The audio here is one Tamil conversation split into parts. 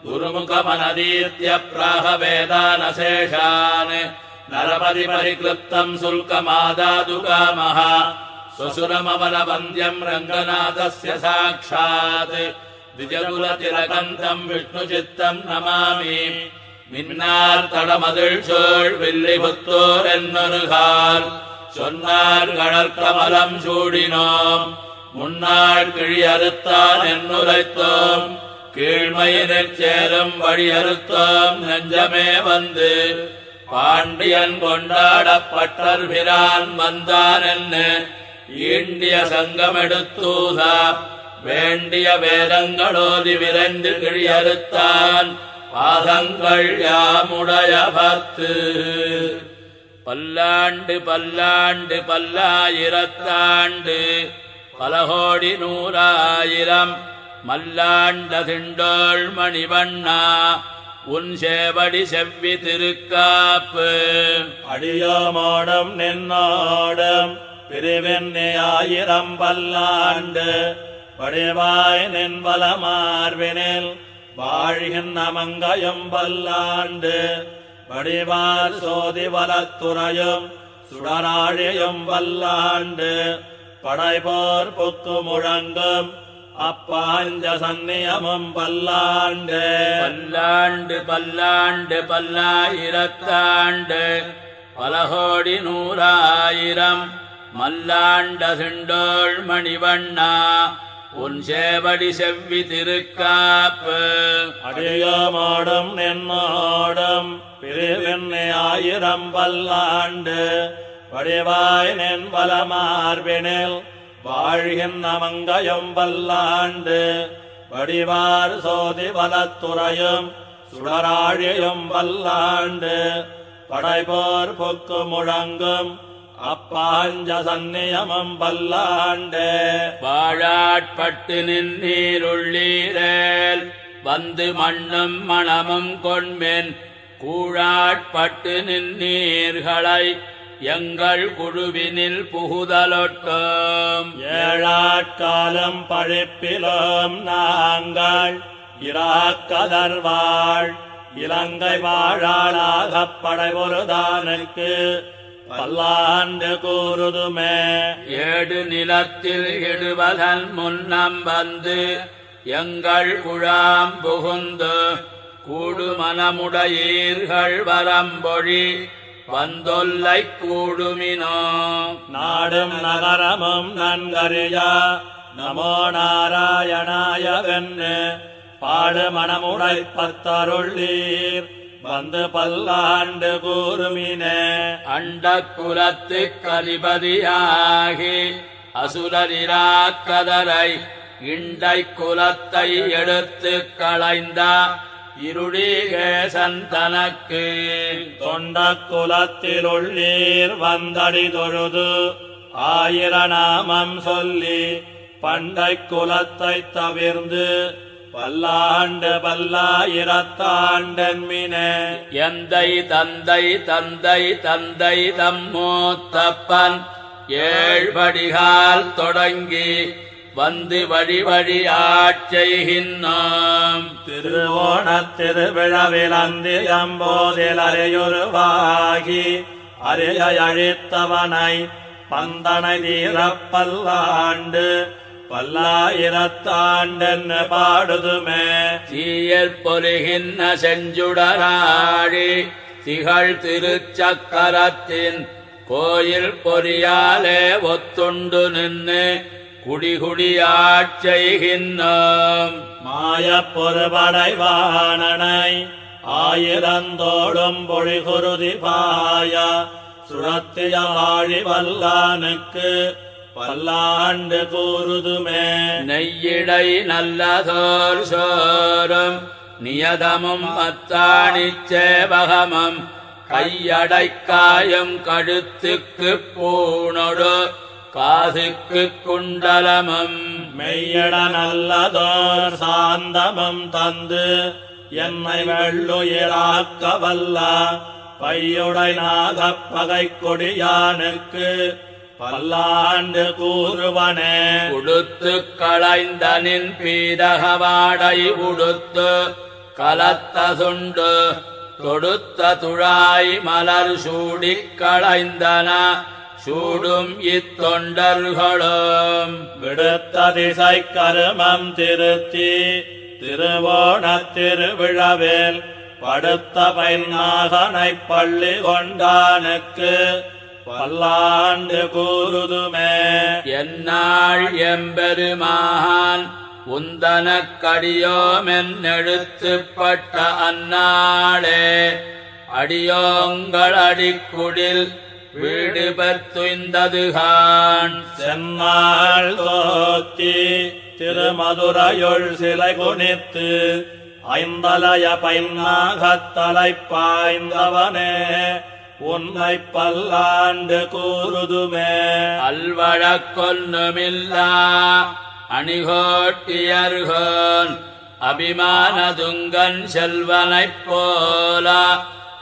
गुरुमुखमनदीत्य प्राहवेदानशेषान् नरपतिपरिक्लृप्तम् शुल्कमादादुकामः स्वसुरमवलवन्द्यम् रङ्गनाथस्य साक्षात् द्विजकुलतिलकन्तम् विष्णुचित्तम् नमामि மின்னார் தடமதில் சோழ் வில்லிபுத்தோர் என்னொருகால் சொன்னார் கடற்கமலம் சூடினோம் முன்னாள் கிழியறுத்தான் என்னுரைத்தோம் கீழ்மையினிற் சேரும் வழியறுத்தோம் நெஞ்சமே வந்து பாண்டியன் கொண்டாடப்பட்டர் பிரான் வந்தான் என்ன ஈண்டிய சங்கமெடுத்தூத வேண்டிய வேதங்களோதி விரைந்து கிழியறுத்தான் பாதங்கள் யாமுடைய பத்து பல்லாண்டு பல்லாண்டு பல்லாயிரத்தாண்டு பலகோடி நூறாயிரம் மல்லாண்ட திண்டோள் மணிவண்ணா உன் சேவடி செவ்வி திருக்காப்பு அடியோமோடம் நின்னோடம் பிரிவெண்ணி ஆயிரம் பல்லாண்டு வடிவாய் நின்வலமார்வினில் வாழ்கின்ற மங்கையும் பல்லாண்டு வடிவார் சோதி வலத்துறையும் சுடராழியும் பல்லாண்டு படைபோர் புக்கு முழங்கும் அப்பாஞ்ச சந்நியமும் பல்லாண்டு பல்லாண்டு பல்லாண்டு பல்லாயிரத்தாண்டு பலகோடி நூறாயிரம் மல்லாண்ட திண்டோள் மணிவண்ணா உன் சேவடி செவ்வி திருக்காப்பு அடியோமோடும் நின்னோடும் பிரிவெண்ணி ஆயிரம் பல்லாண்டு வடிவாய் நின்பலமார்பினில் வாழ்கின்ற மங்கையும் பல்லாண்டு வடிவார் சோதி வலத்துறையும் சுடராழியும் பல்லாண்டு படைபோர் பொக்கு முழங்கும் அப்பாஞ்ச சந்நியமும் பல்லாண்டு வாழாட்பட்டு நின்றீருள்ளீரேல் வந்து மண்ணும் மணமும் கொண்மென் கூழாட்பட்டு நின்றீர்களை எங்கள் குழுவினில் புகுதலொட்டோம் ஏழாட்காலம் பழிப்பிலும் நாங்கள் இராக்கதர்வாள் இலங்கை வாழாளாகப் படைபொருதானுக்கு பல்லாண்டு கூறுதுமே ஏடு நிலத்தில் இடுவதன் முன்னம் வந்து எங்கள் குழாம் புகுந்து கூடுமனமுடையீர்கள் வரம்பொழி வந்தொல்லை கூடுமினோ நாடும் நகரமும் நன்கறியா நமோ நாராயணாயவென்னு பாடு மனமுடை பத்தருள்ளீர் வந்து பல்லாண்டு கூறுமினே அண்ட குலத்து கலிபதியாகி அசுரரிராக்கதரை இண்டை குலத்தை எடுத்து களைந்த இருடிகேசன் தனக்கு தொண்ட குலத்தில் உள்ளீர் வந்தடி தொழுது ஆயிரநாமம் சொல்லி பண்டை குலத்தை தவிர்ந்து பல்லாண்டு பல்லாயிரத்தாண்டன்மினே எந்தை தந்தை தந்தை தந்தை தம்மூத்தப்பன் ஏழ்படிகால் தொடங்கி வந்து வழி வழி ஆட்செய்கின்றோம் திருவோணத் திருவிழாவில் அந்தியம்போதில் அரையுருவாகி அரையை அழித்தவனை பந்தனை தீரப் பல்லாண்டு பல்லாயிரத்தாண்டென்னு பாடுதுமே தீயற் பொலிகின்ற செஞ்சுடராழி திகழ் திருச்சக்கரத்தின் கோயில் பொறியாலே ஒத்துண்டு நின்று குடிகுடியாட்செய்கின்றோம் மாயப் பொறுபடைவானனை ஆயிரந்தோடும் பொழிகுருதி பாய சுழத்திய வாழி வல்லானுக்கு பல்லாண்டு கூறுதுமே நெய்யிடை நல்லதோர் சோறும் நியதமும் அத்தாணிச் சேவகமும் கையடைக்காயும் கழுத்துக்கு பூணொடு காதுக்கு குண்டலமும் மெய்யட நல்லதோர் சாந்தமும் தந்து என்னை வெள்ளுயிராக்க வல்ல பையுடை நாகப் பகை கொடியானுக்கு பல்லாண்டு கூறுவனே உடுத்து களைந்தனின் பீதகவாடை உடுத்து கலத்த சுண்டு தொடுத்த துழாய் மலர் சூடிக் களைந்தன சூடும் இத்தொண்டர்களும் விடுத்த திசை கருமம் திருத்தி திருவோணத் திருவிழாவில் படுத்த பைநாகனைப் பள்ளி கொண்டானுக்கு பல்லாண்டு கூறுதுமே. என்னாள் எம்பெருமான் உந்தனக்கடியோமென்னெழுத்துப்பட்ட அந்நாளே அடியோங்கள் அடிக்குடில் வீடு பெற்றுய்ந்ததுகான் சென்னாள் தோத்தி திருமதுரையுள் சிலை குனித்து ஐந்தலைய பைநாகத்தலை பாய்ந்தவனே உன்னை பல்லாண்டு கூறுதுமே. அல்வழக்கொன்னுமில்லா அணிகோட்டியர்கோன் அபிமானதுங்கன் செல்வனைப் போல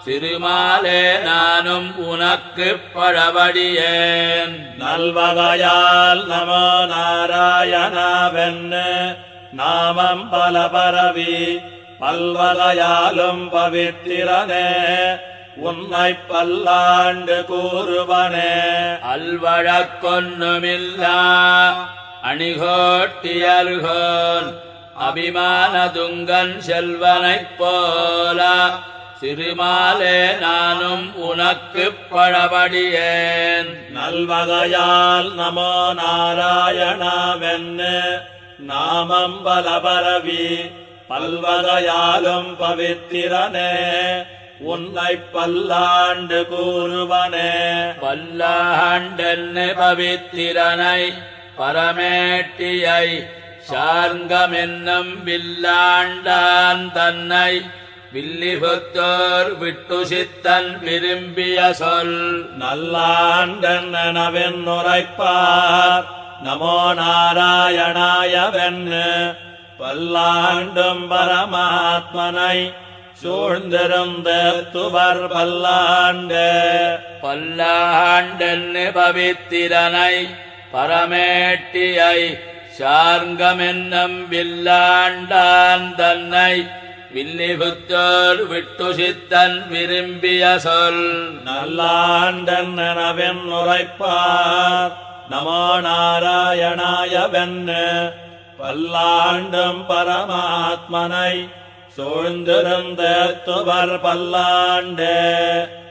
திருமாலே நானும் உனக்குப் பழபடியேன். நல்வகையால் நமோ நாராயணாவென்னு நாமம் பல பரவி பல்வகையாலும் பவித்திரனே உன்னை பல்லாண்டு கூறுவனே. அல்வழக்கொன்னுமில்லா அணிகோட்டியர்கோன் அபிமானதுங்கன் செல்வனைப் போல திருமாலே நானும் உனக்குப் பழபடியேன். நல்வகையால் நமோ நாராயணாவென்னு நாமம் பல பரவி பல்வகையாலும் பவித்திரனே உன்னை பல்லாண்டு கூறுவனே. பல்லாண்டென்னு பவித்திரனை பரமேட்டியை சார்ங்கமென்னும் வில்லாண்டான் தன்னை வில்லிபுத்தோர் விட்டு சித்தன் விரும்பிய சொல். நல்லாண்டென்னவென் உரைப்பார் நமோ நாராயணாயவென்னு பல்லாண்டும் பரமாத்மனை சூழ்ந்திருந்த துவர் பல்லாண்டு. பல்லாண்டென்னு பவித்திரனை பரமேட்டியை சார்ங்கமென்னும் வில்லாண்டான் தன்னை வில்லிபுத்தோர் விட்டு சித்தன் விரும்பிய சொல். நல்லாண்டென்னவென் உரைப்பார் நமோ நாராயணாயவென்னு பல்லாண்டும் பரமாத்மனை சூழ்ந்திருந்த துவர் பல்லாண்டு.